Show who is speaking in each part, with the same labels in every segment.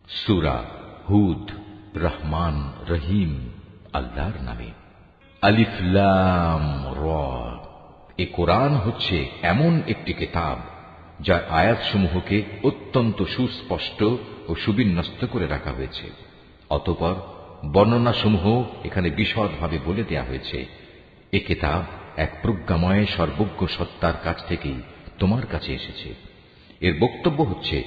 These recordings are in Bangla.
Speaker 1: সূরা হুদ। রহমান রহিম আল্লাহর নামে। আলিফ লাম র। এ কোরআন হচ্ছে এমন একটি কিতাব যার আয়াতসমূহকে অত্যন্ত সুস্পষ্ট ও সুবিন্যস্ত করে রাখা হয়েছে। অতঃপর বর্ণনাসমূহ এখানে বিশদভাবে বলে দেয়া হয়েছে। এ কিতাব এক প্রজ্ঞাময় সর্বজ্ঞ সত্তার কাছ থেকেই তোমার কাছে এসেছে। এর বক্তব্য হচ্ছে,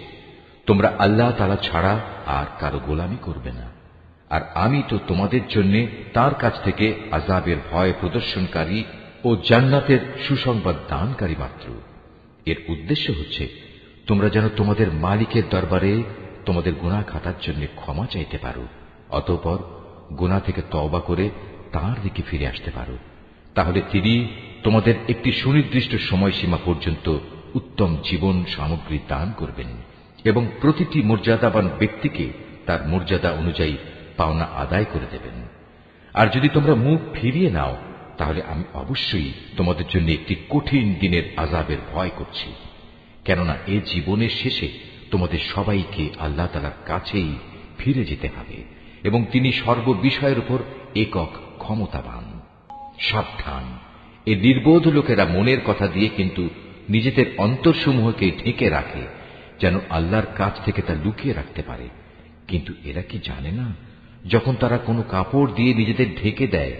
Speaker 1: তোমরা আল্লাহ তাআলা ছাড়া আর কারো গোলামি করবে না, আর আমি তো তোমাদের জন্য তার কাছ থেকে আযাবের ভয় প্রদর্শনকারী ও জান্নাতের সুসংবাদ দানকারী মাত্র। এর উদ্দেশ্য হচ্ছে তোমরা যেন তোমাদের মালিকের দরবারে তোমাদের গুনাহ খাতার জন্য ক্ষমা চাইতে পারো, অতঃপর গুনাহ থেকে তওবা করে তাঁর দিকে ফিরে আসতে পারো। তাহলে তিনি তোমাদের একটি সুনির্দিষ্ট সময়সীমা পর্যন্ত উত্তম জীবন সামগ্রী দান করবেন এবং প্রতিটি মর্যাদাবান ব্যক্তিকে তার মর্যাদা অনুযায়ী পাওনা আদায় করে দেবেন। আর যদি তোমরা মুখ ফিরিয়ে নাও, তাহলে আমি অবশ্যই তোমাদের জন্য একটি কঠিন দিনের আযাবের ভয় করছি। কেননা এ জীবনের শেষে তোমাদের সবাইকে আল্লাহ তাআলার কাছেই ফিরে যেতে হবে এবং তিনি সর্ববিষয়ের উপর একক ক্ষমতাবান। সাবধান, এ নির্বোধ লোকেরা মনের কথা দিয়ে কিন্তু নিজেদের অন্তরসমূহকে ঢেকে রাখে, যেন আল্লাহর কাছ থেকে তা লুকিয়ে রাখতে পারে। কিন্তু এরা কি জানে না, যখন তারা কোনো কাপড় দিয়ে নিজেদের ঢেকে দেয়,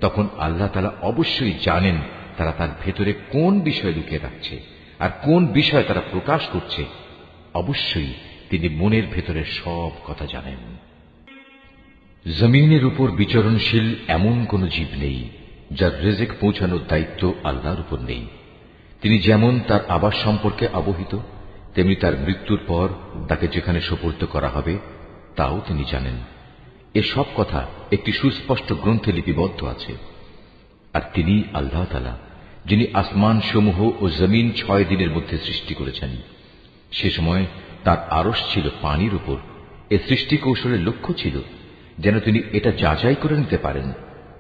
Speaker 1: তখন আল্লাহ তাআলা অবশ্যই জানেন তারা তার ভেতরে কোন বিষয় লুকিয়ে রাখছে আর কোন বিষয় তারা প্রকাশ করছে। অবশ্যই তিনি মনের ভেতরের সব কথা জানেন। জমিনের উপর বিচরণশীল এমন কোন জীব নেই যার রিজিক পৌঁছানোর দায়িত্ব আল্লাহর উপর নেই। তিনি যেমন তার আবাস সম্পর্কে অবহিত, তেমনি তার মৃত্যুর পর তাকে যেখানে সোপর্দ করা হবে তাও তিনি জানেন। এসব কথা একটি সুস্পষ্ট গ্রন্থে লিপিবদ্ধ আছে। আর তিনি আল্লাহ তাআলা, যিনি আসমান সমূহ ও জমিন 6 দিনের মধ্যে সৃষ্টি করেছেন। সে সময় তার আরশ ছিল পানির উপর। এ সৃষ্টি কৌশলের লক্ষ্য ছিল যেন তিনি এটা যাচাই করে নিতে পারেন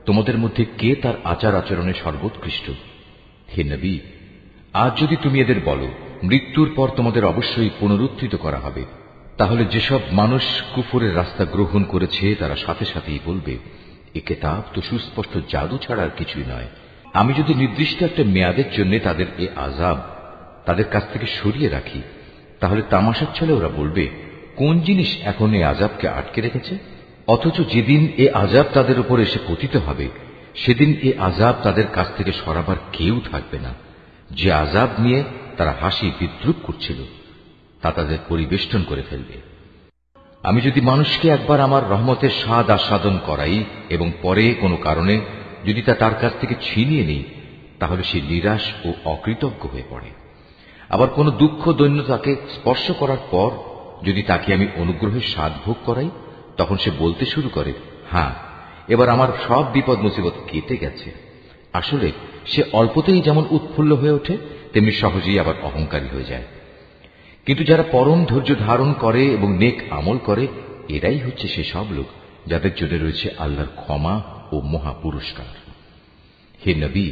Speaker 1: তোমাদের মধ্যে কে তার আচার আচরণে সর্বোৎকৃষ্ট। হে নবী, আজ যদি তুমি এদের বলো মৃত্যুর পর তোমাদের অবশ্যই পুনরুত্থিত করা হবে, তাহলে যেসব মানুষ কুফরের রাস্তা গ্রহণ করেছে তারা সাথে সাথেই বলবে, এ কিতাব তো সুস্পষ্ট জাদু ছাড়া আর কিছুই নয়। আমি যদি নির্দিষ্ট একটা মেয়াদের জন্য তাদের এ আযাব তাদের কাছ থেকে সরিয়ে রাখি, তাহলে তামাশার ছলে ওরা বলবে, কোন জিনিস এখন এই আযাবকে আটকে রেখেছে? অথচ যেদিন এ আযাব তাদের উপর এসে পতিত হবে, সেদিন এ আযাব তাদের কাছ থেকে সরাবার কেউ থাকবে না। যে আযাব নিয়ে তারা হাসি বিদ্রুপ করছিল তা তাদের পরিবেষ্টন করে ফেলবে। আমি যদি মানুষকে একবার আমার রহমতের স্বাদ আস্বাদন করাই এবং পরে কোনো কারণে যদি তা তার কাছ থেকে ছিনিয়ে নিই, তাহলে সে নিরাশ ও অকৃতজ্ঞ হয়ে পড়ে। আবার কোনো দুঃখ দৈন্য তাকে স্পর্শ করার পর যদি তাকে আমি অনুগ্রহের স্বাদ ভোগ করাই, তখন সে বলতে শুরু করে, হ্যাঁ, এবার আমার সব বিপদ মুসিবত কেটে গেছে। আসলে সে অল্পতেই যেমন উৎফুল্ল হয়ে ওঠে, তেমনি সহজেই আবার অহংকারী হয়ে যায়। কিন্তু যারা পরম ধৈর্য ধারণ করে এবং নেক আমল করে, এরাই হচ্ছে সে সব লোক যাদের জন্য রয়েছে আল্লাহর ক্ষমা ও মহা পুরস্কার। হে নবী,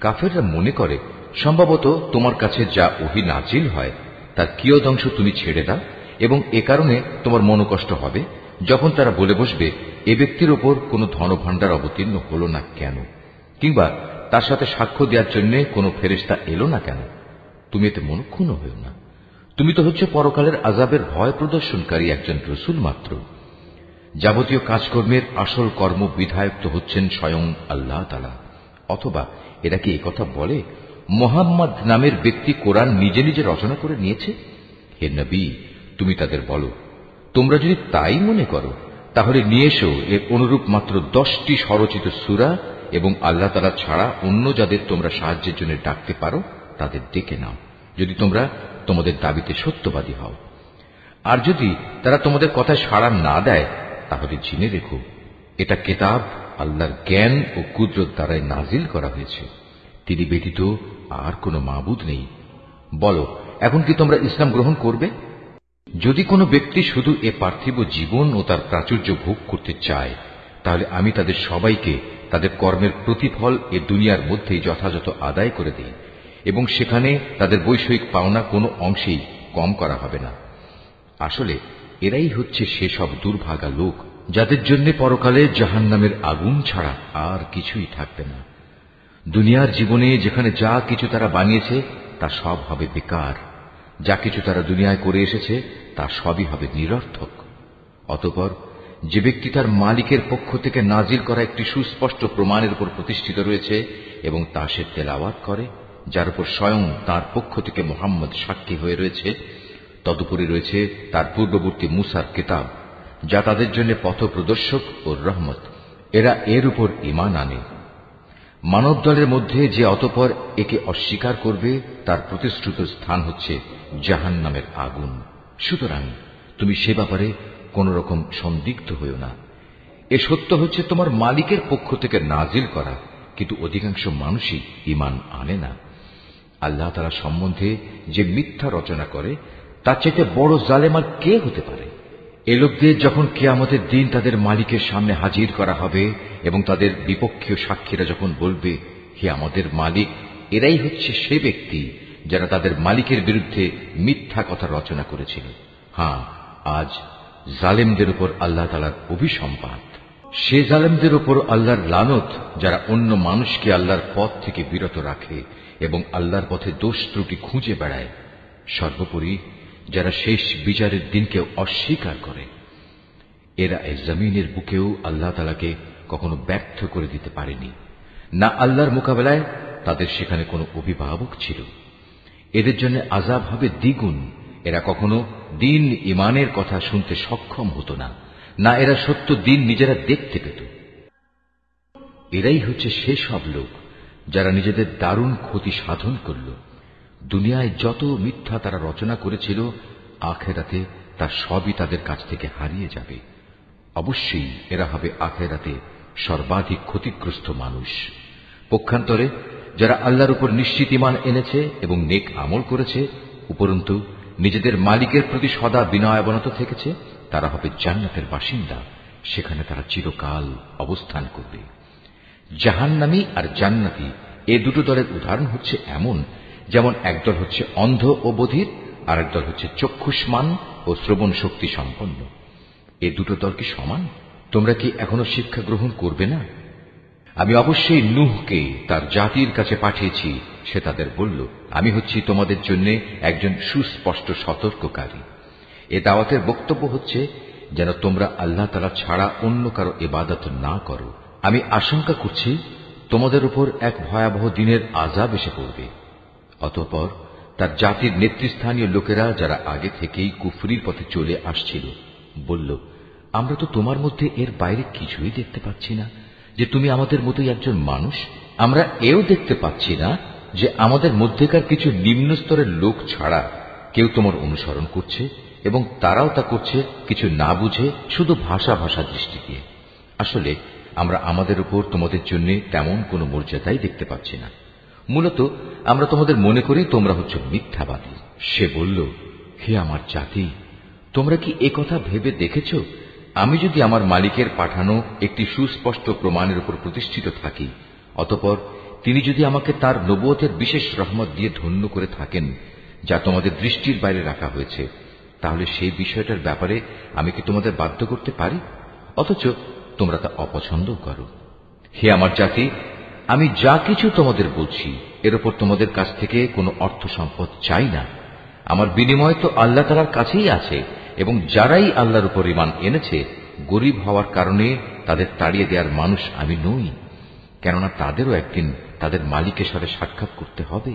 Speaker 1: কাফেররা মনে করে সম্ভবত তোমার কাছে যা ওহী নাজিল হয় তার কিয়দংশ তুমি ছেড়ে দাও, এবং এ কারণে তোমার মনোকষ্ট হবে যখন তারা বলে বসবে, এ ব্যক্তির ওপর কোনো ধনভাণ্ডার অবতীর্ণ হল না কেন, কিংবা তার সাথে সাক্ষ্য দেওয়ার জন্য কোনো ফেরেশতা এলো না কেন। তুমি এতে মনক্ষুণ্ণ হও না। তুমি তো হচ্ছে পরকালের আযাবের ভয় প্রদর্শনকারী একজন রসুল মাত্র। যাবতীয় কাজকর্মের আসল কর্ম বিধায়ক তো হচ্ছেন স্বয়ং আল্লাহ তাআলা। অথবা এরা কি একথা বলে মুহাম্মদ নামের ব্যক্তি কোরআন নিজে নিজে রচনা করে নিয়েছে? হে নবী, তুমি তাদের বলো, তোমরা যদি তাই মনে করো তাহলে নিয়ে এসো এর অনুরূপ মাত্র 10টি স্বরচিত সূরা এবং আল্লাহ তাআলা ছাড়া অন্য যাদের তোমরা সাহায্যের জন্য ডাকতে পারো তাদের ডেকে নাও, যদি তোমরা তোমাদের দাবিতে সত্যবাদী হও। আর যদি তারা তোমাদের কথায় সাড়া না দেয়, তাহলে জেনে রেখো এটা কিতাব আল্লাহর জ্ঞান ও কুদরত দ্বারাই নাজিল করা হয়েছে। তিনি ব্যতীত আর কোনো মাবুদ নেই। বলো, এখন কি তোমরা ইসলাম গ্রহণ করবে? যদি কোনো ব্যক্তি শুধু এ পার্থিব জীবন ও তার প্রাচুর্য ভোগ করতে চায়, তাহলে আমি তাদের সবাইকে তাদের কর্মের প্রতিফল এ দুনিয়ার মধ্যেই যথাযথ আদায় করে দিই, এবং সেখানে তাদের বৈষয়িক পাওনা কোনো অংশেই কম করা হবে না। আসলে এরাই হচ্ছে সেসব দুর্ভাগা লোক যাদের জন্য পরকালে জাহান্নামের আগুন ছাড়া আর কিছুই থাকবে না। দুনিয়ার জীবনে যেখানে যা কিছু তারা বানিয়েছে তা সব হবে বেকার, যা কিছু তারা দুনিয়ায় করে এসেছে তা সবই হবে নিরর্থক। অতঃপর যে ব্যক্তি তার মালিকের পক্ষ থেকে নাজিল করা একটি সুস্পষ্ট প্রমাণের উপর প্রতিষ্ঠিত রয়েছে এবং তা সে তেলাওয়াত করে, যার উপর স্বয়ং তার পক্ষ থেকে মুহাম্মদ সাক্ষী হয়ে রয়েছে, তদুপরি রয়েছে তার পূর্ববর্তী মুসার কিতাব, যা তাদের জন্য পথপ্রদর্শক ও রহমত, এরা এর উপর ঈমান আনে। মানব দলের মধ্যে যে অতঃপর একে অস্বীকার করবে তার প্রতিশ্রুত স্থান হচ্ছে জাহান্নামের আগুন। সুতরাং তুমি সে ব্যাপারে কোন রকম সন্দিগ্ধ হইও না। এ সত্য হচ্ছে তোমার মালিকের পক্ষ থেকে নাজিল করা, কিন্তু অধিকাংশ মানুষই ঈমান আনে না। আল্লাহ তাআলা সম্বন্ধে যে মিথ্যা রচনা করে তার চাইতে বড় জালেম আর কে হতে পারে? এ লোকদের যখন কিয়ামতের দিন তাদের মালিকের সামনে হাজির করা হবে এবং তাদের বিপক্ষীয় সাক্ষীরা যখন বলবে, হে আমাদের মালিক, এরাই হচ্ছে সে ব্যক্তি যারা তাদের মালিকের বিরুদ্ধে মিথ্যা কথা রচনা করেছিল। হ্যাঁ, আজ জালেমদের উপর আল্লাহ তাআলার অভিসম্পাত। সে জালেমদের উপর আল্লাহর লানত যারা অন্য মানুষকে আল্লাহর পথ থেকে বিরত রাখে এবং আল্লাহর পথে দোষ ত্রুটি খুঁজে বেড়ায়। সর্বোপরি যারা শেষ বিচারের দিনকে অস্বীকার করে। এরা এই জমিনের বুকেও আল্লাহ তাআলাকে কখনো ব্যর্থ করে দিতে পারেনি, না আল্লাহর মোকাবেলায় তাদের সেখানে কোনো অভিভাবক ছিল। এদের জন্য আযাব হবে দ্বিগুণ। এরা কখনো দিন ঈমানের কথা শুনতে সক্ষম হতো না, না এরা সত্য দিন নিজেরা দেখতে পেত। এরাই হচ্ছে সেসব লোক যারা নিজেদের দারুণ ক্ষতি সাধন করল। দুনিয়ায় যত মিথ্যা তারা রচনা করেছিল, আখিরাতে তা সবই তাদের কাছ থেকে হারিয়ে যাবে। অবশ্যই এরা হবে আখিরাতে সর্বাধিক ক্ষতিগ্রস্ত মানুষ। পক্ষান্তরে যারা আল্লাহর উপর নিশ্চিত ঈমান এনেছে এবং নেক আমল করেছে, উপরন্তু নিজেদের মালিকের প্রতি সদা বিনয়াবনত থেকেছে, তারা হবে জান্নাতের বাসিন্দা। সেখানে তারা চিরকাল অবস্থান করবে। জাহান্নামী আর জান্নাতি এ দুটো দলের উদাহরণ হচ্ছে এমন, যেমন একদল হচ্ছে অন্ধ ও বধির, আর একদল হচ্ছে চক্ষুষ্মান ও শ্রবণ শক্তি সম্পন্ন। এ দুটো দল কি সমান? তোমরা কি এখনো শিক্ষা গ্রহণ করবে না? আমি অবশ্যই নূহকে তার জাতির কাছে পাঠিয়েছি। সে তাদের বলল, আমি হচ্ছি তোমাদের জন্য একজন সুস্পষ্ট সতর্ককারী। এ দাওয়াতের বক্তব্য হচ্ছে যেন তোমরা আল্লাহ তাআলা ছাড়া অন্য কারো ইবাদত না করো। আমি আশঙ্কা করছি তোমাদের উপর এক ভয়াবহ দিনের আযাব এসে পড়বে। অতঃপর তার জাতির নেতৃস্থানীয় লোকেরা, যারা আগে থেকেই কুফরির পথে চলে আসছিল, বলল, আমরা তো তোমার মধ্যে এর বাইরে কিছুই দেখতে পাচ্ছি না যে তুমি আমাদের মতোই একজন মানুষ। আমরা এও দেখতে পাচ্ছি না যে আমাদের মধ্যেকার কিছু নিম্ন স্তরের লোক ছাড়া কেউ তোমার অনুসরণ করছে, এবং তারাও তা করছে কিছু না বুঝে, শুধু ভাষা দৃষ্টি দিয়ে। আসলে আমরা আমাদের উপর তোমাদের জন্য তেমন কোনো মর্যাদাই দেখতে পাচ্ছি না। মূলত আমরা তোমাদের মনে করি তোমরা হচ্ছ মিথ্যাবাদী। সে বলল, হে আমার জাতি, তোমরা কি একথা ভেবে দেখেছ, আমি যদি আমার মালিকের পাঠানো একটি সুস্পষ্ট প্রমাণের উপর প্রতিষ্ঠিত থাকি, অতঃপর তিনি যদি আমাকে তার নবুয়তের বিশেষ রহমত দিয়ে ধন্য করে থাকেন, যা তোমাদের দৃষ্টির বাইরে রাখা হয়েছে, তাহলে সেই বিষয়টার ব্যাপারে আমি কি তোমাদের বাধ্য করতে পারি? অথচ তোমরা তা অপছন্দ করো। হে আমার জাতি, আমি যা কিছু তোমাদের বলছি এর উপর তোমাদের কাছ থেকে কোনো অর্থ সম্পদ চাই না। আমার বিনিময় তো আল্লাহ তাআলার কাছেই আছে, এবং যারাই আল্লাহর উপর ঈমান এনেছে, গরীব হওয়ার কারণে তাদের তাড়িয়ে দেওয়ার মানুষ আমি নই। কেননা তাদেরও একদিন তাদের মালিকের সাথে সাক্ষাৎ করতে হবে,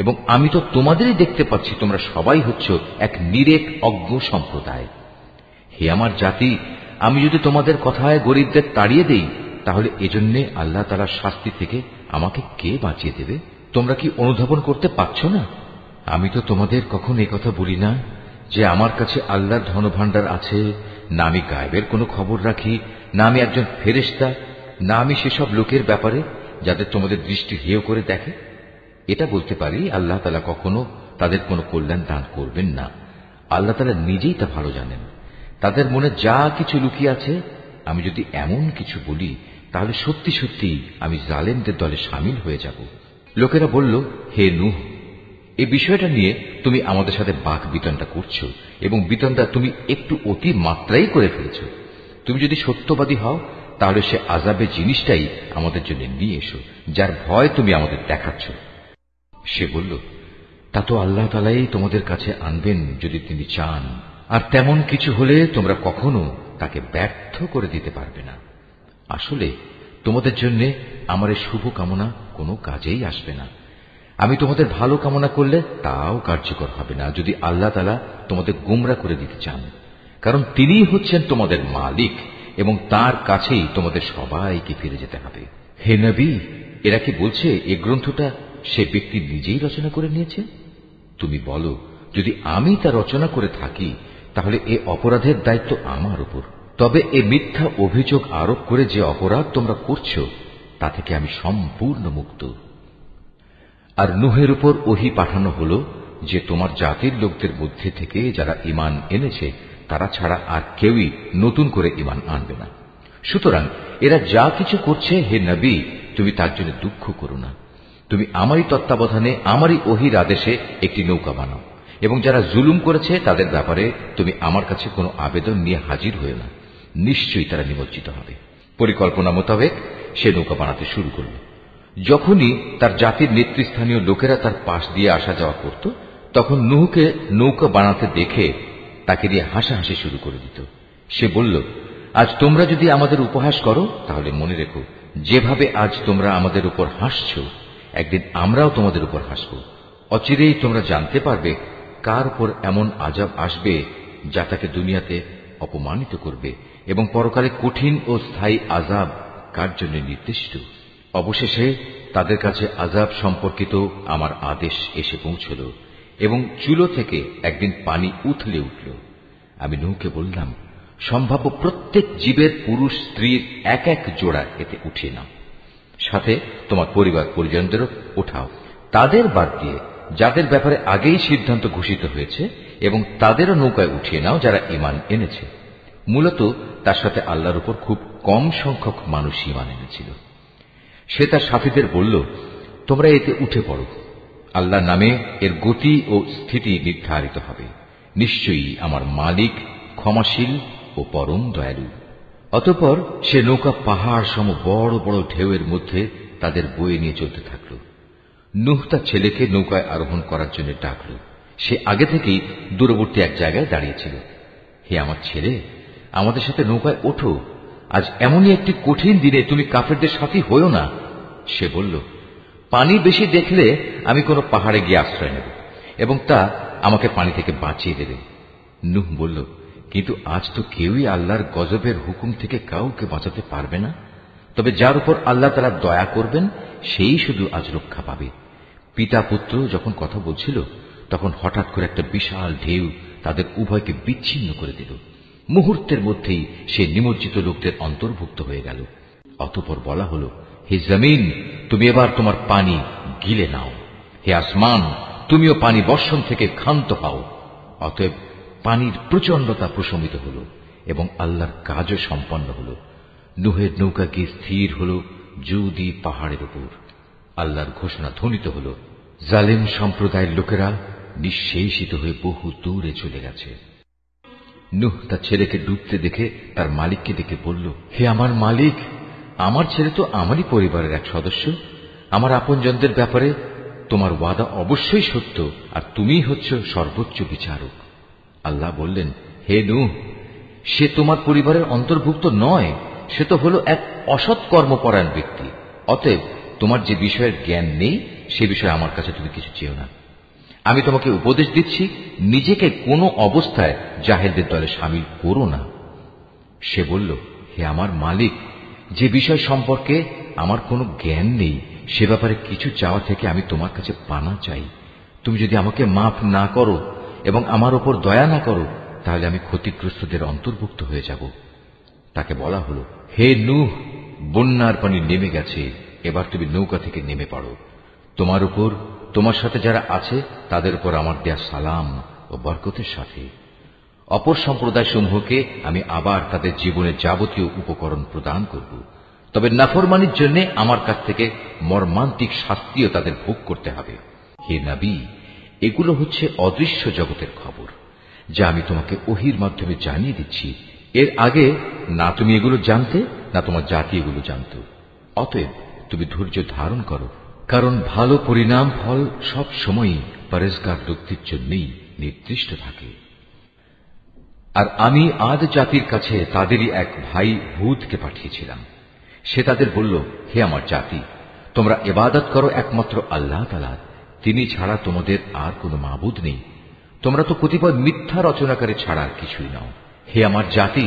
Speaker 1: এবং আমি তো তোমাদেরই দেখতে পাচ্ছি তোমরা সবাই হচ্ছ এক নিরেট অজ্ঞ সম্প্রদায়। হে আমার জাতি, আমি যদি তোমাদের কথায় গরীবদের তাড়িয়ে দেই, তাহলে এজন্য আল্লাহ তাআলার শাস্তি থেকে আমাকে কে বাঁচিয়ে দেবে? তোমরা কি অনুধাবন করতে পারছ না? আমি তো তোমাদের কখন এই কথা বলি না যে আমার কাছে আল্লাহর ধনভাণ্ডার আছে, না আমি গায়েবের কোনো খবর রাখি, না আমি একজন ফেরেশতা, না আমি সেসব লোকের ব্যাপারে যাদের তোমাদের দৃষ্টি হেয় করে দেখে। এটা বলতে পারি, আল্লাহ তাআলা কখনো তাদের কোনো কল্যাণ দান করবেন না। আল্লাহ তাআলা নিজেই তা ভালো জানেন। তাদের মনে যা কিছু লুকিয়ে আছে, আমি যদি এমন কিছু বলি, তাহলে সত্যি সত্যি আমি জালেমদের দলে শামিল হয়ে যাব। লোকেরা বলল, হে নূহ, এই বিষয়টা নিয়ে তুমি আমাদের সাথে বাক বিতণ্ডা করছো এবং বিতণ্ডা তুমি একটু অতি মাত্রাই করে ফেলেছ। তুমি যদি সত্যবাদী হও তাহলে সে আযাবের জিনিসটাই আমাদের জন্য নিয়ে এসো, যার ভয় তুমি আমাদের দেখাচ্ছ। সে বলল, তা তো আল্লাহ তাআলাই তোমাদের কাছে আনবেন যদি তিনি চান, আর তেমন কিছু হলে তোমরা কখনো তাকে ব্যর্থ করে দিতে পারবে না। আসলে তোমাদের জন্য আমার এই শুভ কামনা কোনো কাজেই আসবে না। আমি তোমাদের ভালো কামনা করলে তাও কার্যকর হবে না যদি আল্লাহ তাআলা তোমাদের গোমরা করে দিতে চান, কারণ তিনিই হচ্ছেন তোমাদের মালিক এবং তার কাছেই তোমাদের সবাইকে ফিরে যেতে হবে। হে নবী, এরা কি বলছে এ গ্রন্থটা সে ব্যক্তি নিজেই রচনা করে নিয়েছে? তুমি বলো, যদি আমি তা রচনা করে থাকি তাহলে এ অপরাধের দায়িত্ব আমার উপর। তবে এ মিথ্যা অভিযোগ আরোপ করে যে অপরাধ তোমরা করছো তা থেকে আমি সম্পূর্ণ মুক্ত। আর নূহের উপর ওহী পাঠানো হল যে তোমার জাতির লোকদের মধ্যে থেকে যারা ঈমান এনেছে তারা ছাড়া আর কেউই নতুন করে ঈমান আনবে না। সুতরাং এরা যা কিছু করছে, হে নবী, তুমি তার জন্য দুঃখ করো না। তুমি আমারই তত্ত্বাবধানে আমারই ওহীর আদেশে একটি নৌকা বানাও, এবং যারা জুলুম করেছে তাদের ব্যাপারে তুমি আমার কাছে কোনো আবেদন নিয়ে হাজির হয়ে না। নিশ্চয়ই তারা নিমজ্জিত হবে। পরিকল্পনা মোতাবেক সে নৌকা বানাতে শুরু করল। যখনই তার জাতির নেতৃস্থানীয় লোকেরা তার পাশ দিয়ে আসা যাওয়া করত, তখন নূহকে নৌকা বানাতে দেখে তাকে দিয়ে হাসাহাসি শুরু করে দিত। সে বলল, আজ তোমরা যদি আমাদের উপহাস করো তাহলে মনে রেখো, যেভাবে আজ তোমরা আমাদের উপর হাসছ, একদিন আমরাও তোমাদের উপর হাসব। অচিরেই তোমরা জানতে পারবে কার উপর এমন আযাব আসবে যা তাকে দুনিয়াতে অপমানিত করবে, এবং পরকালে কঠিন ও স্থায়ী আযাব কার জন্য নির্দিষ্ট। অবশেষে তাদের কাছে আযাব সম্পর্কিত আমার আদেশ এসে পৌঁছল, এবং চুলো থেকে একদিন পানি উথলে উঠল। আমি নূহকে বললাম, সম্ভাব্য প্রত্যেক জীবের পুরুষ স্ত্রীর এক এক জোড়া এতে উঠিয়ে নাও, সাথে তোমার পরিবার পরিজনদেরও ওঠাও, তাদের বাদ দিয়ে যাদের ব্যাপারে আগেই সিদ্ধান্ত ঘোষিত হয়েছে, এবং তাদেরও নৌকায় উঠিয়ে নাও যারা ঈমান এনেছে। মূলত তার সাথে আল্লাহর উপর খুব কম সংখ্যক মানুষ ঈমান এনেছিল। সে তার সাথীদের বলল, তোমরা এতে উঠে পড়ো, আল্লাহর নামে এর গতি ও স্থিতি নির্ধারিত হবে। নিশ্চয়ই আমার মালিক ক্ষমাশীল ও পরম দয়ালু। অতঃপর সে নৌকা পাহাড় সম বড় বড় ঢেউয়ের মধ্যে তাদের বয়ে নিয়ে চলতে থাকল। নূহ তার ছেলেকে নৌকায় আরোহণ করার জন্য ডাকল। সে আগে থেকেই দূরবর্তী এক জায়গায় দাঁড়িয়েছিল। হে আমার ছেলে, আমাদের সাথে নৌকায় ওঠো, আজ এমনই একটি কঠিন দিনে তুমি কাফেরদের সাথী হইও না। সে বলল, পানি বেশি দেখলে আমি কোনো পাহাড়ে গিয়ে আশ্রয় নেব, এবং তা আমাকে পানি থেকে বাঁচিয়ে দেবে। নূহ বলল, কিন্তু আজ তো কেউই আল্লাহর গজবের হুকুম থেকে কাউকে বাঁচাতে পারবে না, তবে যার উপর আল্লাহ তাআলা দয়া করবেন সেই শুধু আজ রক্ষা পাবে। পিতা পুত্র যখন কথা বলছিল তখন হঠাৎ করে একটা বিশাল ঢেউ তাদের উভয়কে বিচ্ছিন্ন করে দিল। মুহূর্তের মধ্যেই সে নিমজ্জিত লোকদের অন্তর্ভুক্ত হয়ে গেল। অতঃপর বলা হল, হে জমিন, তুমি এবার তোমার পানি গিলে নাও। হে আসমান, তুমিও পানি বর্ষণ থেকে ক্ষান্ত হও। অতএব পানির প্রচণ্ডতা প্রশমিত হল এবং আল্লাহর কাজও সম্পন্ন হল। নূহের নৌকা গিয়ে স্থির হল জুদি পাহাড়ের উপর। আল্লাহর ঘোষণা ধ্বনিত হল, জালেম সম্প্রদায়ের লোকেরা নিঃশেষিত হয়ে বহু দূরে চলে গেছে। নূহ তার ছেলেকে ডুবতে দেখে তার মালিককে ডেকে বলল, হে আমার মালিক, আমার ছেলে তো আমারই পরিবারের এক সদস্য। আমার আপনজনদের ব্যাপারে তোমার ওয়াদা অবশ্যই সত্য, আর তুমিই হচ্ছ সর্বোচ্চ বিচারক। আল্লাহ বললেন, হে নূহ, সে তোমার পরিবারের অন্তর্ভুক্ত নয়, সে তো হল এক অসৎ কর্মপরায়ণ ব্যক্তি। অতএব তোমার যে বিষয়ের জ্ঞান নেই সে বিষয়ে আমার কাছে তুমি কিছু চেও না। আমি তোমাকে উপদেশ দিচ্ছি, নিজেকে কোনো অবস্থায় জাহেলদের দলে সামিল করো না। সে বলল, হে আমার মালিক, যে বিষয় সম্পর্কে আমার কোনো জ্ঞান নেই সে ব্যাপারে কিছু চাওয়া থেকে আমি তোমার কাছে পানা চাই। তুমি যদি আমাকে মাফ না করো এবং আমার ওপর দয়া না করো তাহলে আমি ক্ষতিগ্রস্তদের অন্তর্ভুক্ত হয়ে যাব। তাকে বলা হলো, হে নূহ, বন্যার পানি নেমে গেছে, এবার তুমি নৌকা থেকে নেমে পড়ো। তোমার উপর, তোমার সাথে যারা আছে তাদের উপর আমার দেয়া সালাম ও বরকতের সাথে। অপর সম্প্রদায় সমূহকে আমি আবার তাদের জীবনের যাবতীয় উপকরণ প্রদান করব, তবে নাফরমানির জন্য আমার কাছ থেকে মর্মান্তিক শাস্তিও তাদের ভোগ করতে হবে। হে নবী, এগুলো হচ্ছে অদৃশ্য জগতের খবর, যা আমি তোমাকে ওহীর মাধ্যমে জানিয়ে দিচ্ছি। এর আগে না তুমি এগুলো জানতে, না তোমার জাতি এগুলো জানত। অতএব তুমি ধৈর্য ধারণ করো, কারণ ভালো পরিণাম ফল সব সময়ই পরেজগার ব্যক্তির জন্যই নির্দিষ্ট থাকে। আর আমি আদ জাতির কাছে তাদেরই এক ভাই হুদকে পাঠিয়েছিলাম। সে তাদের বলল, হে আমার জাতি, তোমরা ইবাদত করো একমাত্র আল্লাহ তাআলার, তিনি ছাড়া তোমাদের আর কোনো মাবুদ নেই। তোমরা তো কতিপয় মিথ্যা রচনাকারী ছাড়া আর কিছুই নাও। হে আমার জাতি,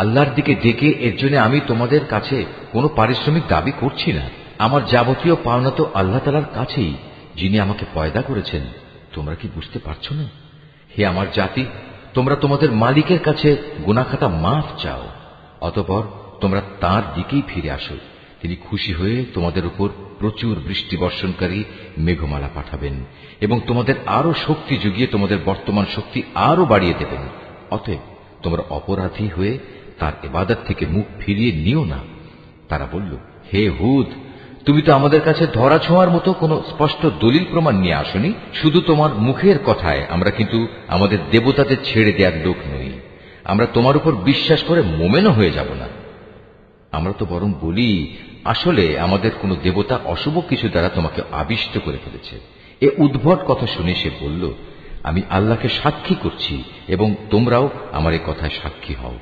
Speaker 1: আল্লাহর দিকে ডেকে এর জন্য আমি তোমাদের কাছে কোনো পারিশ্রমিক দাবি করছি না। আমার যাবতীয় পাওনা তো আল্লাহ তাআলার কাছেই, যিনি আমাকে পয়দা করেছেন। তোমরা কি বুঝতে পারছো না? হে আমার জাতি, তোমরা তোমাদের মালিকের কাছে গুনাহ খাতা মাফ চাও, অতঃপর তোমরা তাঁর দিকেই ফিরে আসো। তিনি খুশি হয়ে তোমাদের উপর প্রচুর বৃষ্টি বর্ষণকারী মেঘমালা পাঠাবেন এবং তোমাদের আরো শক্তি যুগিয়ে তোমাদের বর্তমান শক্তি আরো বাড়িয়ে দেবেন। অতএব তোমরা অপরাধী হয়ে তার ইবাদত থেকে মুখ ফিরিয়ে নিও না। তারা বলল, হে হুদ, তুমি তো আমাদের কাছে ধরা ছোঁয়ার মতো কোনো স্পষ্ট দলিল প্রমাণ নিয়ে আসনি। শুধু তোমার মুখের কথায় আমরা কিন্তু আমাদের দেবতাদের ছেড়ে দেওয়ার লোক নই। আমরা তোমার উপর বিশ্বাস করে মোমেনও হয়ে যাব না। আমরা তো বরং বলি, আসলে আমাদের কোনো দেবতা অশুভ কিছু দ্বারা তোমাকে আবিষ্ট করে ফেলেছে। এ উদ্ভট কথা শুনে সে বলল, আমি আল্লাহকে সাক্ষী করছি এবং তোমরাও আমার এই কথায় সাক্ষী হও।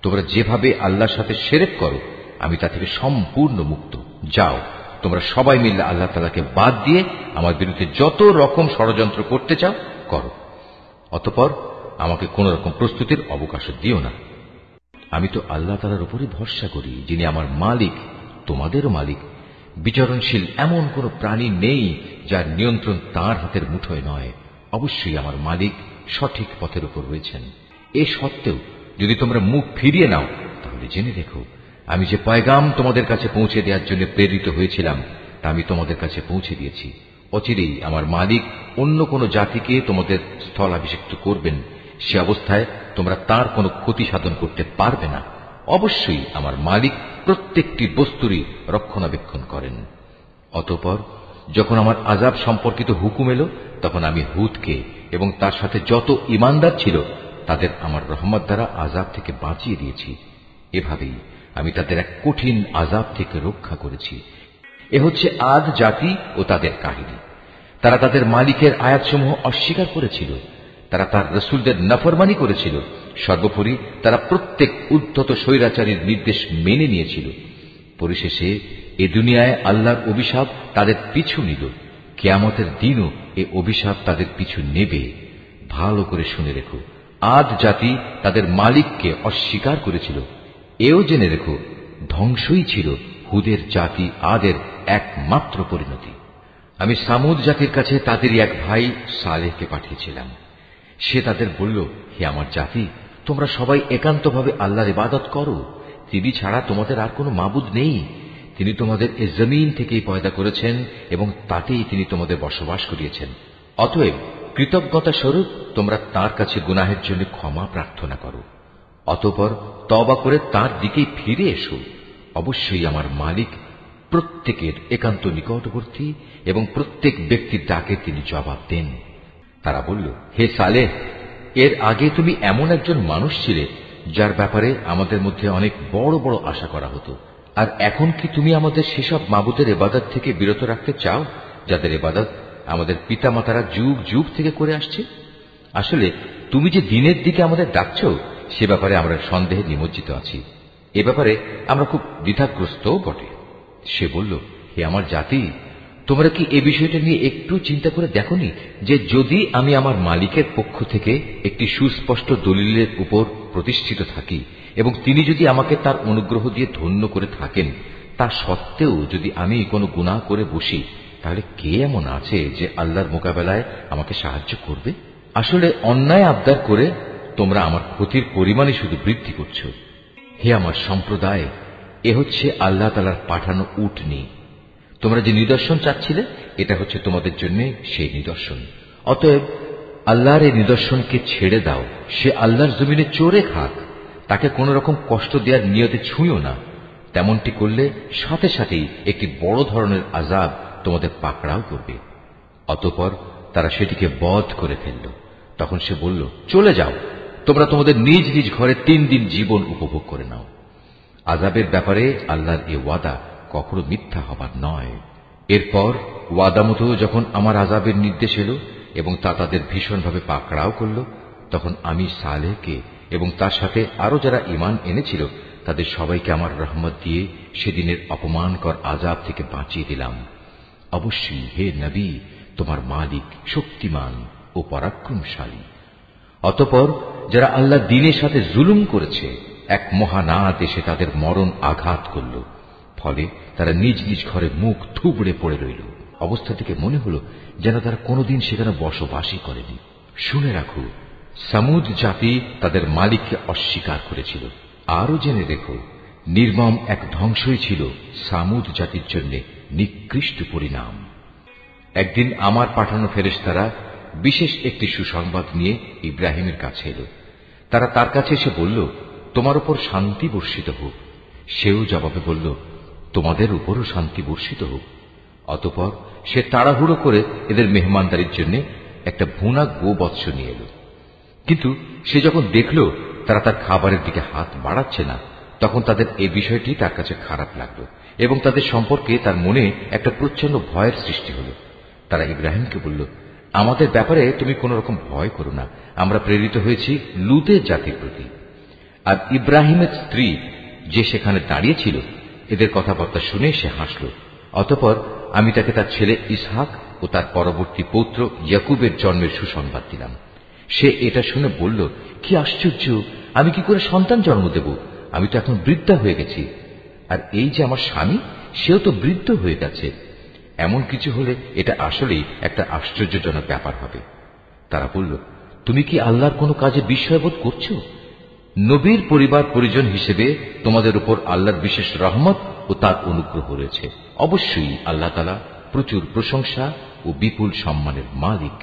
Speaker 1: তোমরা যেভাবে আল্লাহর সাথে শিরক করো, আমি তা থেকে সম্পূর্ণ মুক্ত। যাও, তোমরা সবাই মিলে আল্লাহ তাআলাকে বাদ দিয়ে আমার বিরুদ্ধে যত রকম ষড়যন্ত্র করতে চাও করো, অতঃপর আমাকে কোন রকম প্রস্তুতির অবকাশ দিও না। আমি তো আল্লাহ তাআলার উপরই ভরসা করি, যিনি আমার মালিক, তোমাদেরও মালিক। বিচরণশীল এমন কোন প্রাণী নেই যার নিয়ন্ত্রণ তাঁর হাতের মুঠোয় নয়। অবশ্যই আমার মালিক সঠিক পথের উপর রয়েছেন। এ সত্ত্বেও যদি তোমরা মুখ ফিরিয়ে নাও, তাহলে জেনে রেখো, আমি যে পয়গাম তোমাদের কাছে পৌঁছে দেওয়ার জন্য প্রেরিত হয়েছিলাম তা আমি তোমাদের কাছে পৌঁছে দিয়েছি। অচিরেই আমার মালিক অন্য কোন জাতিকে তোমাদের স্থলাভিষিক্ত করবেন। সে অবস্থায় তোমরা তার কোনো ক্ষতি সাধন করতে পারবে না। অবশ্যই আমার মালিক প্রত্যেকটি বস্তুরই রক্ষণাবেক্ষণ করেন। অতঃপর যখন আমার আযাব সম্পর্কিত হুকুম এলো, তখন আমি হুদকে এবং তার সাথে যত ঈমানদার ছিল তাদের আমার রহমত দ্বারা আযাব থেকে বাঁচিয়ে দিয়েছি। এভাবেই আমি তাদের এক কঠিন আযাব থেকে রক্ষা করেছি। এ হচ্ছে আদ জাতি ও তাদের কাহিনী। তারা তাদের মালিকের আয়াতসমূহ অস্বীকার করেছিল, তারা তার রাসূলদের নাফরমানি করেছিল। সর্বোপরি তারা প্রত্যেক উদ্ধত স্বৈরাচারীর নির্দেশ মেনে নিয়েছিল। পরিশেষে এ দুনিয়ায় আল্লাহর অভিশাপ তাদের পিছু নিল, কিয়ামতের দিনও এ অভিশাপ তাদের পিছু নেবে। ভালো করে শুনে রেখো, আদ জাতি তাদের মালিককে অস্বীকার করেছিল। এও জেনে রেখো, ধ্বংসই ছিল হুদের জাতি আদের একমাত্র পরিণতি। আমি সামুদ জাতির কাছে তাদেরই এক ভাই সালেহকে পাঠিয়েছিলাম। সে তাদের বলল, হে আমার জাতি, তোমরা সবাই একান্তভাবে আল্লাহর ইবাদত করো। তিনি ছাড়া তোমাদের আর কোনো মাবুদ নেই। তিনি তোমাদের এ জমিন থেকেই পয়দা করেছেন এবং তাতেই তিনি তোমাদের বসবাস করিয়েছেন। অতএব কৃতজ্ঞতা স্বরূপ তোমরা তাঁর কাছে গুনাহের জন্য ক্ষমা প্রার্থনা করো, অতঃপর তওবা করে তাঁর দিকেই ফিরে এসো। অবশ্যই আমার মালিক প্রত্যেকের একান্ত নিকটবর্তী এবং প্রত্যেক ব্যক্তির ডাকে তিনি জবাব দেন। তারা বলল, হে সালেহ, এর আগে তুমি এমন একজন মানুষ ছিলে যার ব্যাপারে আমাদের মধ্যে অনেক বড় বড় আশা করা হতো। আর এখন কি তুমি আমাদের সেসব মাবুদের ইবাদত থেকে বিরত রাখতে চাও যাদের ইবাদত আমাদের পিতামাতারা যুগ যুগ থেকে করে আসছে? আসলে তুমি যে দিনের দিকে আমাদের ডাকছ, সে ব্যাপারে আমরা সন্দেহে নিমজ্জিত আছি। এ ব্যাপারে আমরা খুব দ্বিধাগ্রস্তও বটে। সে বলল, হে আমার জাতি, তোমরা কি এ বিষয়টা নিয়ে একটু চিন্তা করে দেখোনি যে যদি আমি আমার মালিকের পক্ষ থেকে একটি সুস্পষ্ট দলিলের উপর প্রতিষ্ঠিত থাকি এবং তিনি যদি আমাকে তার অনুগ্রহ দিয়ে ধন্য করে থাকেন, তা সত্ত্বেও যদি আমি কোনো গুনাহ করে বসি, তাহলে কে এমন আছে যে আল্লাহর মোকাবেলায় আমাকে সাহায্য করবে? আসলে অন্যায় আবদার করে তোমরা আমার ক্ষতির পরিমাণই শুধু বৃদ্ধি করছো। হে আমার সম্প্রদায়, এ হচ্ছে আল্লাহ তাআলার পাঠানো উটনী। তোমরা যে নিদর্শন চাচ্ছিলে, এটা হচ্ছে তোমাদের জন্য সেই নিদর্শন। অতএব আল্লাহর এই নিদর্শনকে ছেড়ে দাও। সে আল্লাহর জমিনে চড়ে খাক, তাকে কোন রকম কষ্ট দেওয়ার নিয়তে ছুঁয়ো না। তেমনটি করলে সাথে সাথেই একটি বড় ধরনের আযাব তোমাদের পাকড়াও করবে। অতঃপর তারা সেটিকে বধ করে ফেলল। তখন সে বলল, চলে যাও, তোমরা তোমাদের নিজ নিজ ঘরে 3 দিন জীবন উপভোগ করে নাও। আযাবের ব্যাপারে আল্লাহর এ ওয়াদা কখনো মিথ্যা হবার নয়। এরপর ওয়াদা মতো যখন আমার আযাবের নির্দেশ এলো এবং তা তাদের ভীষণভাবে পাকড়াও করল, তখন আমি সালেহকে এবং তার সাথে আরো যারা ঈমান এনেছিল তাদের সবাইকে আমার রহমত দিয়ে সেদিনের অপমানকর আযাব থেকে বাঁচিয়ে দিলাম। অবশ্যই হে নবী, তোমার মালিক শক্তিমান ও পরাক্রমশালী। অতঃপর যারা আল্লাহ দ্বীনের সাথে জুলুম করেছে, এক মহানাদ এসে তাদের মরণ আঘাত করল। ফলে তারা নিজ নিজ ঘরে মুখ থুবড়ে পড়ে রইল। অবস্থা থেকে মনে হল যেন তারা কোনোদিন সেখানে বসবাসই করেনি। শুনে রাখো, সামুদ জাতি তাদের মালিককে অস্বীকার করেছিল। আরো জেনে রেখো, নির্মম এক ধ্বংসই ছিল সামুদ জাতির জন্য নিকৃষ্ট পরিণাম। একদিন আমার পাঠানো ফেরেশতারা বিশেষ একটি সুসংবাদ নিয়ে ইব্রাহিমের কাছে এলো। তারা তার কাছে এসে বলল, তোমার উপর শান্তি বর্ষিত হোক। সেও জবাবে বলল, তোমাদের উপরও শান্তি বর্ষিত হোক। অতঃপর সে তাড়াহুড়ো করে এদের মেহমানদারির জন্য একটা ভুনা গোবৎস নিয়ে এলো। কিন্তু সে যখন দেখল তারা তার খাবারের দিকে হাত বাড়াচ্ছে না, তখন তাদের এই বিষয়টি তার কাছে খারাপ লাগলো এবং তাদের সম্পর্কে তার মনে একটা প্রচন্ড ভয়ের সৃষ্টি হল। তারা ইব্রাহিমকে বলল, আমাদের ব্যাপারে তুমি কোন রকম ভয় করো না, আমরা প্রেরিত হয়েছি লুতের জাতির প্রতি। আর ইব্রাহিমের স্ত্রী যে সেখানে দাঁড়িয়েছিল, এদের কথাবার্তা শুনে সে হাসল। অতঃপর আমি তাকে তার ছেলে ইসহাক ও তার পরবর্তী পৌত্র ইয়াকুবের জন্মের সুসংবাদ দিলাম। সে এটা শুনে বলল, কি আশ্চর্য, আমি কি করে সন্তান জন্ম দেব? আমি তো এখন বৃদ্ধা হয়ে গেছি, আর এই যে আমার স্বামী, সেও তো বৃদ্ধ হয়ে গেছে। এমন কিছু হলে এটা আসলেই একটা আশ্চর্যজনক ব্যাপার হবে। তারা বলল, তুমি কি আল্লাহর কোনো কাজে বিস্ময়বোধ করছো? নবীর পরিবার পরিজন হিসেবে তোমাদের উপর আল্লাহর বিশেষ রহমত ও তার অনুগ্রহ রয়েছে। অবশ্যই আল্লাহ তাআলা প্রচুর প্রশংসা ও বিপুল সম্মানের মালিক।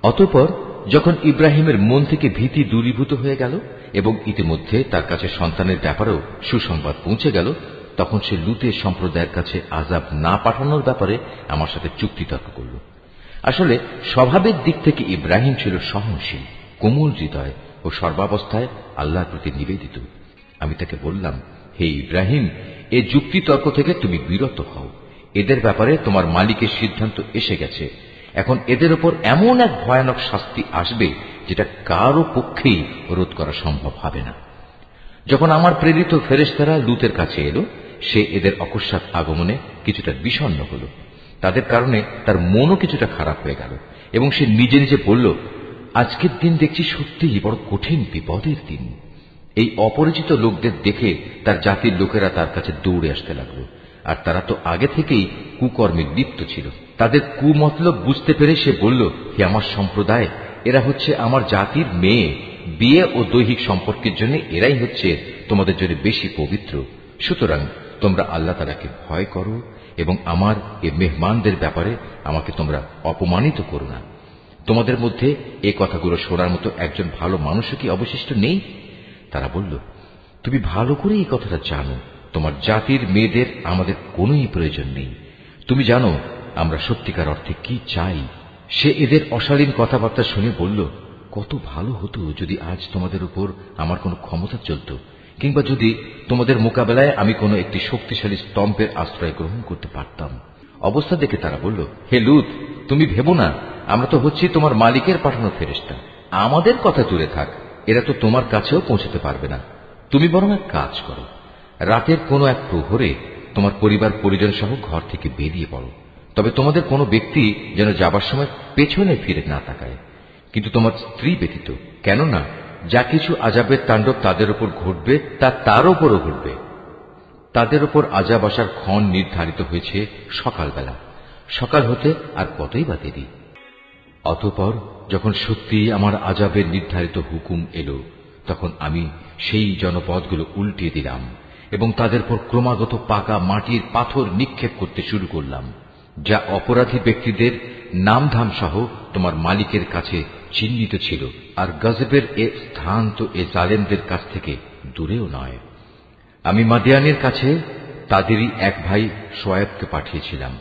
Speaker 1: অতঃপর যখন ইব্রাহিমের মন থেকে ভীতি দূরীভূত হয়ে গেল এবং ইতিমধ্যে তার কাছে সন্তানের ব্যাপারেও সুসংবাদ পৌঁছে গেল, তখন সে লুতের সম্প্রদায়ের কাছে আযাব না পাঠানোর ব্যাপারে আমার সাথে চুক্তিতর্ক করল। আসলে স্বভাবের দিক থেকে ইব্রাহিম ছিল সহনশীল, কোমল হৃদয় ও সর্বাবস্থায় আল্লাহর প্রতি নিবেদিত। আমি তাকে বললাম, হে ইব্রাহিম, এ যুক্তিতর্ক থেকে তুমি বিরত হও। এদের ব্যাপারে তোমার মালিকের সিদ্ধান্ত এসে গেছে। এখন এদের উপর এমন এক ভয়ানক শাস্তি আসবে যেটা কারো পক্ষেই রোধ করা সম্ভব হবে না। যখন আমার প্রেরিত ফেরেশতারা লুতের কাছে এলো, সে এদের অকস্মাৎ আগমনে কিছুটা বিষণ্ণ হল। তাদের কারণে তার মনও কিছুটা খারাপ হয়ে গেল এবং সে নিজে নিজে বলল, আজকের দিন দেখছি সত্যিই বড় কঠিন বিপদের দিন। এই অপরিচিত লোকদের দেখে তার জাতির লোকেরা তার কাছে দৌড়ে আসতে লাগলো, আর তারা তো আগে থেকেই কুকর্মে লিপ্ত ছিল। তাদের কুমতলব বুঝতে পেরে সে বলল, হে আমার সম্প্রদায়, এরা হচ্ছে আমার জাতির মেয়ে। বিয়ে ও দৈহিক সম্পর্কের জন্য এরাই হচ্ছে তোমাদের জন্য বেশি পবিত্র। সুতরাং তোমরা আল্লাহ তাআলাকে ভয় করো এবং আমার এ মেহমানদের ব্যাপারে আমাকে তোমরা অপমানিত করো না। তোমাদের মধ্যে এ কথাগুলো শোনার মতো একজন ভালো মানুষও কি অবশিষ্ট নেই? তারা বলল, তুমি ভালো করে এই কথাটা জানো, তোমার জাতির মেয়েদের আমাদের কোনোই প্রয়োজন নেই। তুমি জানো আমরা সত্যিকার অর্থে কি চাই। সে এদের অশালীন কথাবার্তা শুনে বলল, কত ভালো হতো যদি আজ তোমাদের উপর আমার কোনো ক্ষমতা চলত, কিংবা যদি তোমাদের মোকাবেলায় আমি কোনো একটি শক্তিশালী স্তম্ভের আশ্রয় গ্রহণ করতে পারতাম। অবস্থা দেখে তারা বলল, হে লূত, তুমি ভেবো না, আমরা তো হচ্ছি তোমার মালিকের পাঠানো ফেরেশতা। আমাদের কথা দূরে থাক, এরা তো তোমার কাছেও পৌঁছতে পারবে না। তুমি বরং এক কাজ করো, রাতের কোনো এক প্রহরে তোমার পরিবার পরিজন সহ ঘর থেকে বেরিয়ে পড়ো। তবে তোমাদের কোনো ব্যক্তি যেন যাবার সময় পেছনে ফিরে না তাকায়, কিন্তু তোমার স্ত্রী ব্যতীত। কেননা যা কিছু আযাবের তাণ্ডব তাদের উপর ঘটবে তা তার উপরও ঘটবে। তাদের উপর আযাব আসার ক্ষণ নির্ধারিত হয়েছে সকালবেলা। সকাল হতে আর কতই বা দেরি। অতঃপর যখন সত্যি আমার আযাবের নির্ধারিত হুকুম এলো, তখন আমি সেই জনপদগুলো উল্টিয়ে দিলাম এবং তাদের উপর ক্রমাগত পাকা মাটির পাথর নিক্ষেপ করতে শুরু করলাম, যা অপরাধী ব্যক্তিদের নামধাম সহ তোমার মালিকের কাছে চিহ্নিত ছিল। আর গজবের এ স্থান তো এ জালেমদের কাছ থেকে দূরেও নয়। আমি মাদিয়ানের কাছে তাদেরই এক ভাই শোয়েবকে পাঠিয়েছিলাম।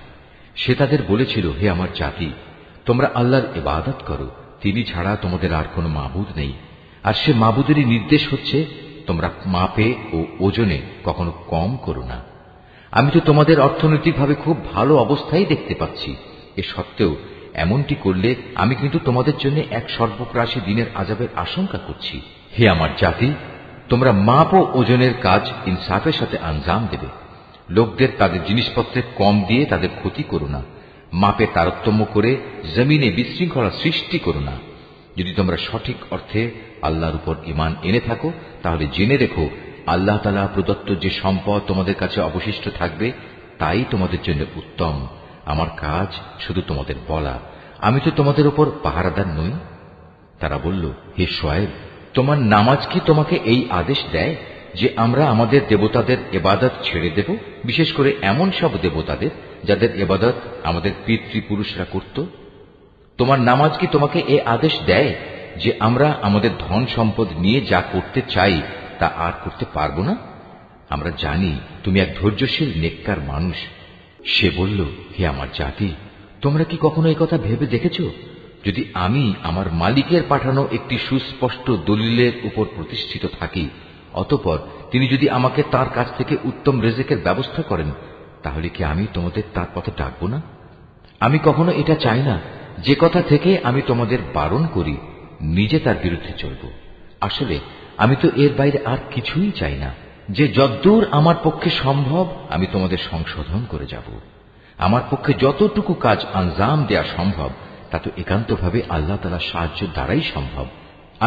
Speaker 1: সে তাদের বলেছিল, হে আমার জাতি, তোমরা আল্লাহর ইবাদত করো, তিনি ছাড়া তোমাদের আর কোনো মাবুদ নেই। আর সে মাবুদেরই নির্দেশ হচ্ছে তোমরা মাপে ও ওজনে কখনো কম করো না। আমি তো তোমাদের অর্থনৈতিকভাবে খুব ভালো অবস্থায় দেখতে পাচ্ছি। এ সত্ত্বেও এমনটি করলে আমি কিন্তু তোমাদের জন্য এক সর্বগ্রাসী দিনের আযাবের আশঙ্কা করছি। হে আমার জাতি, তোমরা মাপ ও ওজনের কাজ ইনসাফের সাথে আঞ্জাম দেবে। লোকদের তাদের জিনিসপত্রে কম দিয়ে তাদের ক্ষতি করো না। মাপে তারতম্য করে জমিনে বিশৃঙ্খলা সৃষ্টি করো না। যদি তোমরা সঠিক অর্থে আল্লাহর উপর ঈমান এনে থাকো, তাহলে জেনে রেখো আল্লাহ তাআলা প্রদত্ত যে সম্পদ তোমাদের কাছে অবশিষ্ট থাকবে তাই তোমাদের জন্য উত্তম। আমার কাজ শুধু তোমাদের বলা, আমি তো তোমাদের উপর পাহারাদার নই। তারা বলল, হে শুআয়ব, তোমার নামাজ কি তোমাকে এই আদেশ দেয় যে আমরা আমাদের দেবতাদের ইবাদত ছেড়ে দেব, বিশেষ করে এমন সব দেবতাদের যাদের ইবাদত আমাদের পিতৃপুরুষরা করত? তোমার নামাজ কি তোমাকে এই আদেশ দেয় যে আমরা আমাদের ধন সম্পদ নিয়ে যা করতে চাই তা আর করতে পারবো না? আমরা জানি তুমি এক ধৈর্যশীল নেককার মানুষ। সে বলল, হে আমার জাতি, তোমরা কি কখনো এই কথা ভেবে দেখেছ, যদি আমি আমার মালিকের পাঠানো একটি সুস্পষ্ট দলিলের উপর প্রতিষ্ঠিত থাকি, অতঃপর তিনি যদি আমাকে তার কাছ থেকে উত্তম রিজিকের ব্যবস্থা করেন, তাহলে কি আমি তোমাদের তার পথে ডাকব না? আমি কখনো এটা চাই না যে কথা থেকে আমি তোমাদের বারণ করি নিজে তার বিরুদ্ধে চলব। আসলে আমি তো এর বাইরে আর কিছুই চাই না, যে যদ্দূর আমার পক্ষে সম্ভব আমি তোমাদের সংশোধন করে যাব। আমার পক্ষে যতটুকু কাজ আঞ্জাম দেয়া সম্ভব তা তো একান্তভাবে আল্লাহ তাআলার সাহায্য দ্বারাই সম্ভব।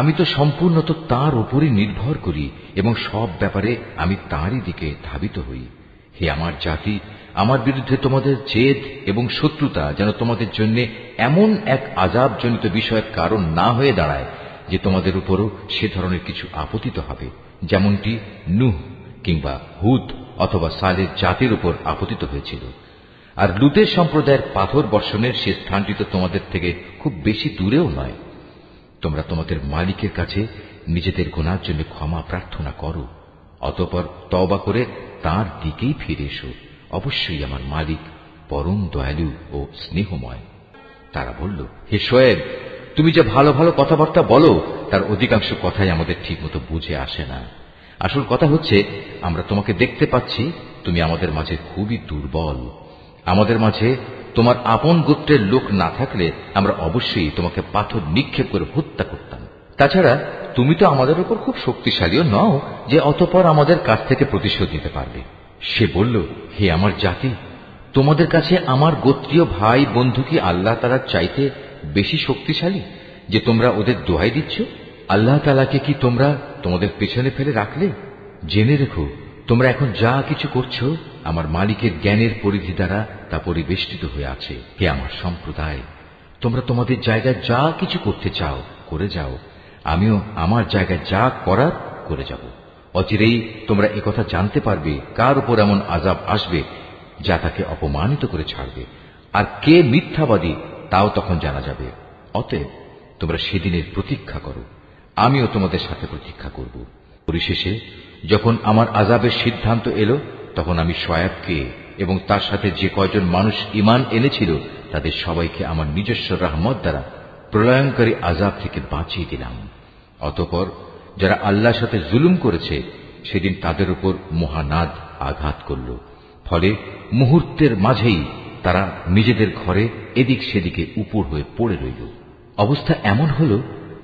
Speaker 1: আমি তো সম্পূর্ণত তার উপরই নির্ভর করি এবং সব ব্যাপারে আমি তাঁরই দিকে ধাবিত হই। হে আমার জাতি, আমার বিরুদ্ধে তোমাদের জেদ এবং শত্রুতা যেন তোমাদের জন্য এমন এক আযাবজনিত বিষয়ের কারণ না হয়ে দাঁড়ায় যে তোমাদের উপরও সে ধরনের কিছু আপতিত হবে, যেমনটি নূহ কিংবা হুদ অথবা সালেহ জাতির উপর আপতিত হয়েছিল। আর লুতের সম্প্রদায়ের পাথর বর্ষণের সে স্থানটি তো তোমাদের থেকে খুব বেশি দূরেও নয়। তোমরা তোমাদের মালিকের কাছে নিজেদের গুনার জন্য ক্ষমা প্রার্থনা করো, অতঃপর তওবা করে তাঁর দিকেই ফিরে এসো। অবশ্যই আমার মালিক পরম দয়ালু ও স্নেহময়। তারা বলল, হে শুআয়ব, তুমি যে ভালো ভালো কথাবার্তা বলো তার অধিকাংশ কথাই আমাদের ঠিকমতো বুঝে আসে না। আসল কথা হচ্ছে, আমরা তোমাকে দেখতে পাচ্ছি তুমি আমাদের মাঝে খুবই দুর্বল। আমাদের মাঝে তোমার আপন গোত্রের লোক না থাকলে আমরা অবশ্যই তোমাকে পাথর নিক্ষেপ করে হত্যা করতাম। তাছাড়া তুমি তো আমাদের উপর খুব শক্তিশালীও নও যে অতঃপর আমাদের কাছ থেকে প্রতিশোধ নিতে পারবে। সে বলল, হে আমার জাতি, তোমাদের কাছে আমার গোত্রীয় ভাই বন্ধু কি আল্লাহ তাআলার চাইতে বেশি শক্তিশালী যে তোমরা ওদের দোহাই দিচ্ছ? আল্লাহ তাআলাকে কি তোমরা তোমাদের পেছনে ফেলে রাখলে? জেনে রেখো, তোমরা এখন যা কিছু করছো আমার মালিকের জ্ঞানের পরিধি দ্বারা তা পরিবেষ্টিত হয়ে আছে। হে আমার সম্প্রদায়, তোমরা তোমাদের জায়গায় যা কিছু করতে চাও করে যাও, আমিও আমার জায়গায় যা করার করে যাব। অচিরেই তোমরা একথা জানতে পারবে কার উপর এমন আযাব আসবে যা তাকে অপমানিত করে ছাড়বে, আর কে মিথ্যাবাদী তাও তখন জানা যাবে। অতএব তোমরা সেদিনের প্রতীক্ষা করো, আমিও তোমাদের সাথে প্রতীক্ষা করব। পরিশেষে যখন আমার আযাবের সিদ্ধান্ত এলো, তখন আমি শুআয়বকে এবং তার সাথে যে কয়জন মানুষ ঈমান এনেছিল তাদের সবাইকে আমার নিজস্ব রহমত দ্বারা প্রলয়ঙ্কারী আযাব থেকে বাঁচিয়ে দিলাম। অতঃপর যারা আল্লাহর সাথে জুলুম করেছে সেদিন তাদের উপর মহানাদ আঘাত করল, ফলে মুহূর্তের মাঝেই তারা নিজেদের ঘরে এদিক সেদিকে উপর হয়ে পড়ে রইল। অবস্থা এমন হল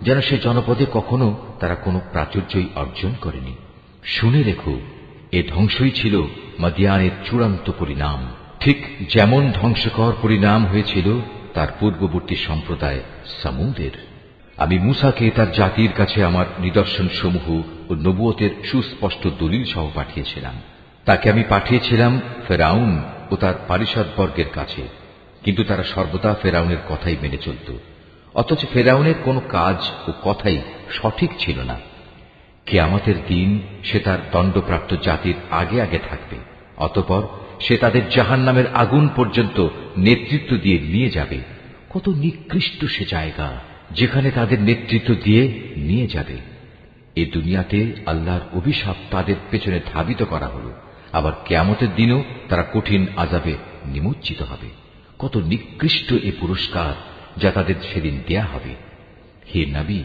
Speaker 1: যেন সে জনপদে কখনো তারা কোনো প্রাচুর্যই অর্জন করেনি। শুনে রেখো, এ ধ্বংসই ছিল মাদিয়ানের চূড়ান্ত পরিণাম, ঠিক যেমন ধ্বংসকর পরিণাম হয়েছিল তার পূর্ববর্তী সম্প্রদায় সামুদের। আমি মূসাকে তার জাতির কাছে আমার নিদর্শন সমূহ ও নবুয়তের সুস্পষ্ট দলিল সহ পাঠিয়েছিলাম। তাকে আমি পাঠিয়েছিলাম ফেরাউন ও তার পারিষদবর্গের কাছে, কিন্তু তারা সর্বদা ফেরাউনের কথাই মেনে চলত। অথচ ফেরাউনের কোনো কাজ ও কথাই সঠিক ছিল না। কিয়ামতের দিন সে তার দণ্ডপ্রাপ্ত জাতির আগে আগে থাকবে, অতঃপর সে তাদের জাহান্নামের আগুন পর্যন্ত নেতৃত্ব দিয়ে নিয়ে যাবে। কত নিকৃষ্ট সে জায়গা যেখানে তাদের নেতৃত্ব দিয়ে নিয়ে যাবে। এ দুনিয়াতে আল্লাহর অভিশাপ তাদের পেছনে ধাবিত করা হল, আবার কিয়ামতের দিনও তারা কঠিন আযাবে নিমজ্জিত হবে। কত নিকৃষ্ট এ পুরস্কার যা তাদের সেদিন দেয়া হবে। হে নবী,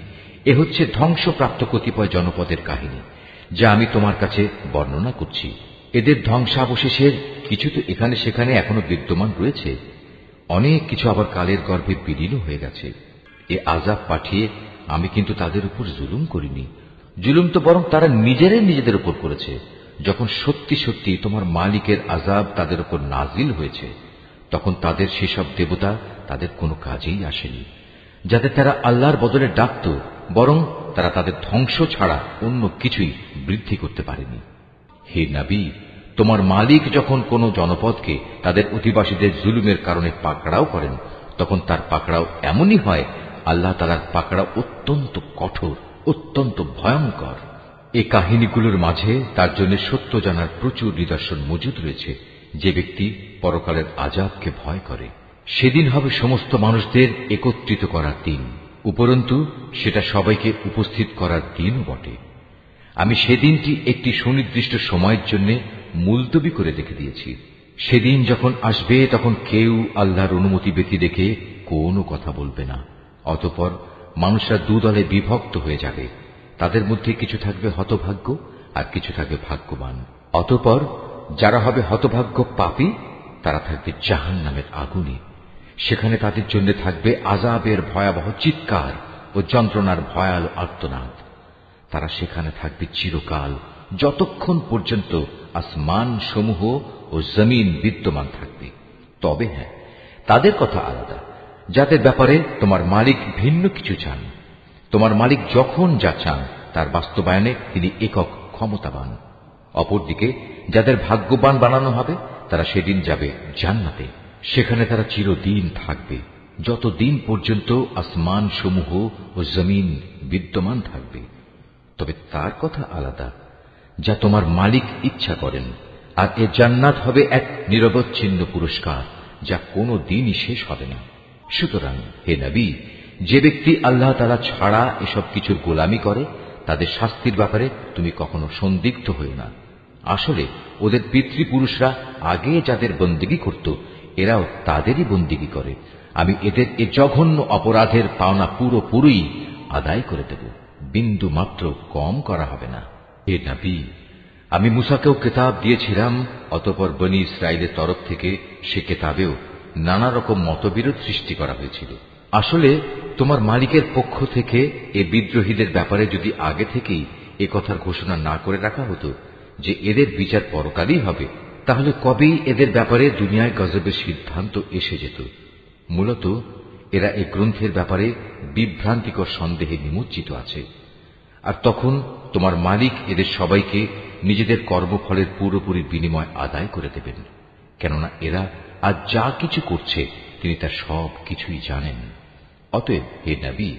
Speaker 1: এ হচ্ছে ধ্বংসপ্রাপ্ত কতিপয় জনপদের কাহিনী, যা আমি তোমার কাছে বর্ণনা করছি। এদের ধ্বংসাবশেষের কিছু তো এখানে সেখানে এখনো বিদ্যমান রয়েছে, অনেক কিছু আবার কালের গর্ভে বিলীন হয়ে গেছে। এ আযাব পাঠিয়ে আমি কিন্তু তাদের উপর জুলুম করিনি, জুলুম তো বরং তারা নিজেরাই নিজেদের উপর করেছে। যখন সত্যি সত্যি তোমার মালিকের আযাব তাদের উপর নাজিল হয়েছে, তখন তাদের সেসব দেবতা তাদের কোনো কাজেই আসেনি, যাদের তারা আল্লাহর বদলে ডাকত, বরং তারা তাদের ধ্বংস ছাড়া অন্য কিছুই বৃদ্ধি করতে পারেনি। হে নবী, তোমার মালিক যখন কোন জনপদকে তাদের অধিবাসীদের জুলুমের কারণে পাকড়াও করেন, তখন তার পাকড়াও এমনই হয়, আল্লাহ তাআলার পাকড়াও অত্যন্ত কঠোর, অত্যন্ত ভয়ঙ্কর। এই কাহিনীগুলোর মাঝে তার জন্য সত্য জানার প্রচুর নিদর্শন মজুদ রয়েছে। যে ব্যক্তি পরকালের আযাবকে ভয় করে, সেদিন হবে সমস্ত মানুষদের একত্রিত করার দিন, উপরন্তু সেটা সবাইকে উপস্থিত করার দিনও বটে। আমি সেদিনটি একটি সুনির্দিষ্ট সময়ের জন্য মুলতবি করে রেখে দিয়েছি। সেদিন যখন আসবে, তখন কেউ আল্লাহর অনুমতি ব্যতি রেখে কোনো কথা বলবে না। অতঃপর মানুষরা দুদলে বিভক্ত হয়ে যাবে, তাদের মধ্যে কিছু থাকবে হতভাগ্য আর কিছু থাকবে ভাগ্যবান। অতঃপর যারা হবে হতভাগ্য পাপী, তারা থাকবে জাহান্নামের আগুনে। সেখানে তাদের জন্য থাকবে আযাবের ভয়াবহ চিৎকার ও যন্ত্রণার ভয়াল আর্তনাদ। তারা সেখানে থাকবে চিরকাল, যতক্ষণ পর্যন্ত আসমান সমূহ ও জমিন বিদ্যমান থাকবে। তবে হ্যাঁ, তাদের কথা আলাদা, যাদের ব্যাপারে তোমার মালিক ভিন্ন কিছু চান। তোমার মালিক যখন যা চান তার বাস্তবায়নে তিনি একক ক্ষমতাবান। অপরদিকে যাদের ভাগ্যবান বানানো হবে, তারা সেদিন যাবে জান্নাতে। সেখানে তারা চিরদিন থাকবে, যতদিন পর্যন্ত আসমান সমূহ ও জমিন বিদ্যমান থাকবে। তবে তার কথা আলাদা, যা তোমার মালিক ইচ্ছা করেন। আর এ জান্নাত হবে এক নিরবচ্ছিন্ন পুরস্কার, যা কোনো দিনই শেষ হবে না। সুতরাং হে নবী, যে ব্যক্তি আল্লাহ তাআলা ছাড়া এসব কিছুর গোলামি করে, তাদের শাস্তির ব্যাপারে তুমি কখনো সন্দিগ্ধ হও না। আসলে ওদের পিতৃপুরুষরা আগে যাদের বন্দেগী করত, এরাও তাদেরই বন্দেগী করে। আমি এদের এ জঘন্য অপরাধের পাওনা পুরোপুরি আদায় করে দেব, বিন্দু মাত্র কম করা হবে না। হে নবী, আমি মুসাকেও কিতাব দিয়েছিলাম, অতঃপর বনী ইসরাইলের তরফ থেকে সে কিতাবেও নানা রকম মতবিরোধ সৃষ্টি করা হয়েছিল। আসলে তোমার মালিকের পক্ষ থেকে এ বিদ্রোহীদের ব্যাপারে যদি আগে থেকেই এ কথার ঘোষণা না করে রাখা হতো যে এদের বিচার পরকালই হবে, তাহলে কবেই এদের ব্যাপারে দুনিয়ায় গজবের সিদ্ধান্ত এসে যেত। মূলত এরা এই গ্রন্থের ব্যাপারে বিভ্রান্তিকর সন্দেহে নিমজ্জিত আছে। আর তখন তোমার মালিক এদের সবাইকে নিজেদের কর্মফলের পুরোপুরি বিনিময় আদায় করে দেবেন, কেননা এরা আজ যা কিছু করছে তিনি তার সব কিছুই জানেন। অতএব হে নবী,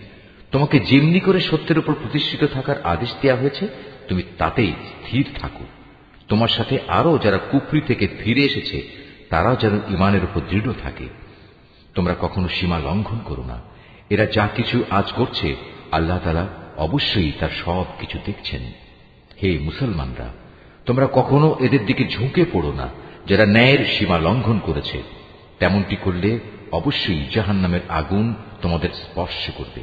Speaker 1: তোমাকে যেমনি করে সত্যের উপর প্রতিষ্ঠিত থাকার আদেশ দেওয়া হয়েছে, তুমি তাতেই স্থির থাকো। তোমার সাথে আরো যারা কুফরি থেকে ফিরে এসেছে, তারাও যেন ঈমানের উপর দৃঢ় থাকে। তোমরা কখনো সীমা লঙ্ঘন করো না। এরা যা কিছু আজ করছে, আল্লাহ তাআলা অবশ্যই তার সব কিছু দেখছেন। হে মুসলমানরা, তোমরা কখনো এদের দিকে ঝুঁকে পড়ো না যারা ন্যায়ের সীমা লঙ্ঘন করেছে। তেমনটি করলে অবশ্যই জাহান্নামের আগুন তোমাদের স্পর্শ করবে।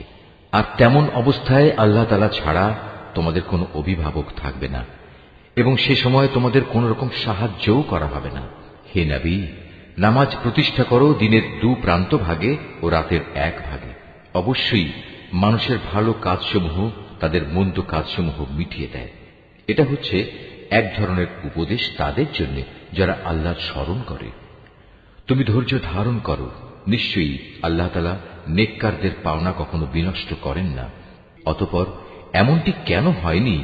Speaker 1: আর তেমন অবস্থায় আল্লাহ তাআলা ছাড়া তোমাদের কোনো অভিভাবক থাকবে না, এবং সে সময় তোমাদের কোন রকম সাহায্যও করা হবে না। হে নবী, নামাজ প্রতিষ্ঠা করো দিনের 2 প্রান্ত ভাগে ও রাতের 1 ভাগে। অবশ্যই মানুষের ভালো কাজসমূহ তাদের মন্দ কাজসমূহ মিটিয়ে দেয়। এটা হচ্ছে এক ধরনের উপদেশ তাদের জন্য যারা আল্লাহর স্মরণ করে। তুমি ধৈর্য ধারণ করো, নিশ্চয়ই আল্লাহ তাআলা নেককারদের পাওনা কখনো বিনষ্ট করেন না। অতঃপর এমনটি কেন হয়নি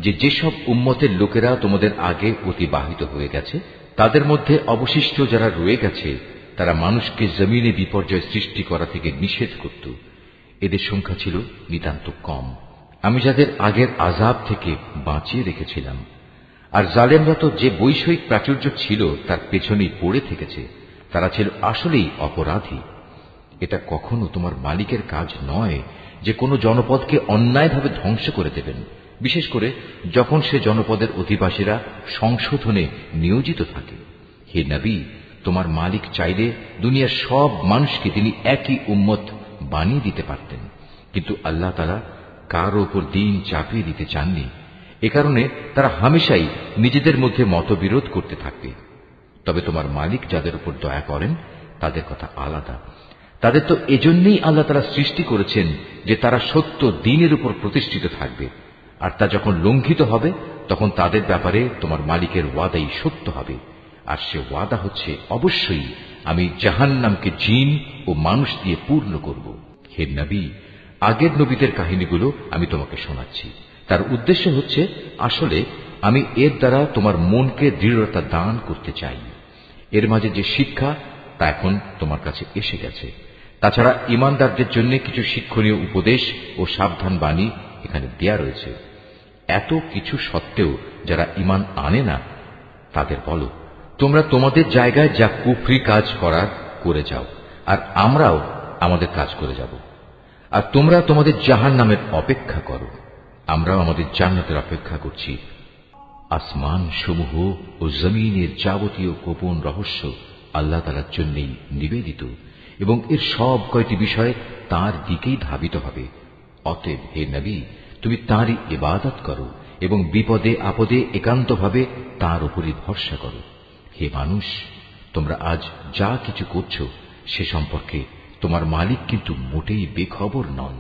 Speaker 1: যে যেসব উম্মতের লোকেরা তোমাদের আগে অতিবাহিত হয়ে গেছে, তাদের মধ্যে অবশিষ্ট যারা রয়ে গেছে, তারা মানুষকে জমিনে বিপর্যয় সৃষ্টি করা থেকে নিষেধ করত। এদের সংখ্যা ছিল নিতান্ত কম। আমি যাদের আগের আযাব থেকে বাঁচিয়ে রেখেছিলাম। আর জালেমরা তো যে বৈষয়িক প্রাচুর্য ছিল তার পেছনেই পড়ে থেকেছে, তারা ছিল আসলেই অপরাধী। এটা কখনো তোমার মালিকের কাজ নয় যে কোনো জনপদকে অন্যায়ভাবে ধ্বংস করে দেবেন, বিশেষ করে যখন সে জনপদের অধিবাসীরা সংশোধনে নিয়োজিত থাকে। হে নবী, তোমার মালিক চাইলে দুনিয়ার সব মানুষকে তিনি একই উম্মত বানিয়ে দিতে পারতেন, কিন্তু আল্লাহ তাআলা কারো উপর দিন চাপিয়ে দিতে চাননি। এ কারণে তারা হামেশাই নিজেদের মধ্যে মতবিরোধ করতে থাকবে। তবে তোমার মালিক যাদের উপর দয়া করেন তাদের কথা আলাদা। তাদের তো এজন্যই আল্লাহ তাআলা সৃষ্টি করেছেন যে তারা সত্য দ্বীনের উপর প্রতিষ্ঠিত থাকবে, আর তা যখন লঙ্ঘিত হবে তখন তাদের ব্যাপারে তোমার মালিকের ওয়াদাই সত্য হবে। আর সে ওয়াদা হচ্ছে, অবশ্যই আমি জাহান্নামকে জিন ও মানুষ দিয়ে পূর্ণ করব। হে নবী, আগের নবীদের কাহিনীগুলো আমি তোমাকে শোনাচ্ছি। তার উদ্দেশ্য হচ্ছে, আসলে আমি এর দ্বারা তোমার মনকে দৃঢ়তা দান করতে চাই। এর মাঝে যে শিক্ষা তা এখন তোমার কাছে এসে গেছে। তাছাড়া ঈমানদারদের জন্য কিছু শিক্ষণীয় উপদেশ ও সাবধান বাণী এখানে দেয়া রয়েছে। এত কিছু সত্ত্বেও যারা ঈমান আনে না তাদের বলো, তোমরা তোমাদের জায়গায় যা কুফরি কাজ করার করে যাও, আর আমরাও আমাদের কাজ করে যাব। আর তোমরা তোমাদের জাহান্নামের অপেক্ষা করো, আমরাও আমাদের জান্নাতের অপেক্ষা করছি। আসমান সমূহ ও জমিনের যাবতীয় গোপন রহস্য আল্লাহ তাআলার জন্যই নিবেদিত, এবং এর সব কয়টি বিষয় তাঁর দিকেই ধাবিত হবে। অতএব হে নবী, তুমি তাঁরই ইবাদত করো এবং বিপদে আপদে একান্তভাবে তাঁর উপরই ভরসা করো। হে মানুষ, তোমরা আজ যা কিছু করছো সে সম্পর্কে তোমার মালিক কিন্তু মোটেই বেখবর নন।